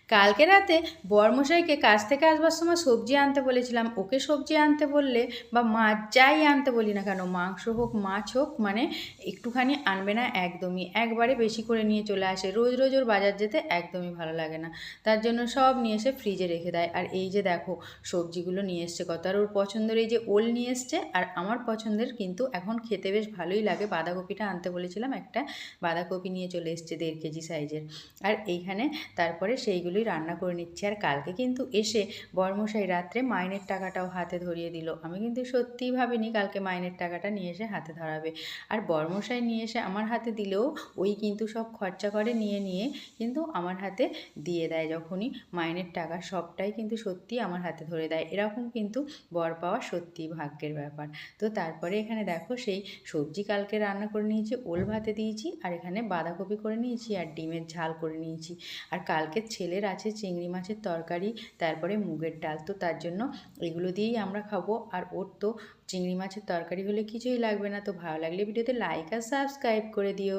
কালকে রাতে বরমশাইকে কাজ থেকে আসবার সময় সবজি আনতে বলেছিলাম। ওকে সবজি আনতে বললে বা মাছ যাই আনতে বলি না কেন, মাংস হোক মাছ হোক, মানে একটুখানি আনবে না একদমই, একবারে বেশি করে নিয়ে চলে আসে। রোজ রোজ ওর বাজার যেতে একদমই ভালো লাগে না, তার জন্য সব নিয়ে এসে ফ্রিজে রেখে দেয়। আর এই যে দেখো সবজিগুলো নিয়ে এসছে কত, আর ওর পছন্দের এই যে ওল নিয়ে এসছে, আর আমার পছন্দের কিন্তু এখন খেতে বেশ ভালোই লাগে বাঁধাকপিটা আনতে বলেছিলাম, একটা বাঁধাকপি নিয়ে চলে এসছে 1.5 কেজি সাইজের। আর এইখানে তারপরে সেইগুলোই রান্না করে নিচ্ছি। আর কালকে কিন্তু এসে বরমশাই রাত্রে মাইনের টাকাটাও হাতে ধরিয়ে দিল। আমি কিন্তু সত্যিই ভাবিনি কালকে মাইনের টাকাটা নিয়ে এসে হাতে ধরাবে। আর বরমশাই নিয়ে এসে আমার হাতে দিলেও ওই কিন্তু সব খরচা করে নিয়ে নিয়ে কিন্তু আমার হাতে দিয়ে দেয়। যখনই মাইনের টাকা সবটাই কিন্তু সত্যি আমার হাতে ধরে দেয়। এরকম কিন্তু বর পাওয়া সত্যিই ভাগ্যের ব্যাপার। তো তারপরে এখানে দেখো সেই সবজি কালকে রান্না করে নিয়েছি, ওল ভাতে দিয়েছি, আর এখানে বাঁধাকপি করে নিয়েছি, আর ডিমের ঝাল করে নিয়েছি। আর কালকের ছেলের আছে চিংড়ি মাছের তরকারি, তারপরে মুগের ডাল, তো তার জন্য এগুলো দিয়েই আমরা খাবো। আর ওর তো চিংড়ি মাছের তরকারি হলে কিছুই লাগবে না। তো ভালো লাগলে ভিডিওতে লাইক আর সাবস্ক্রাইব করে দিও।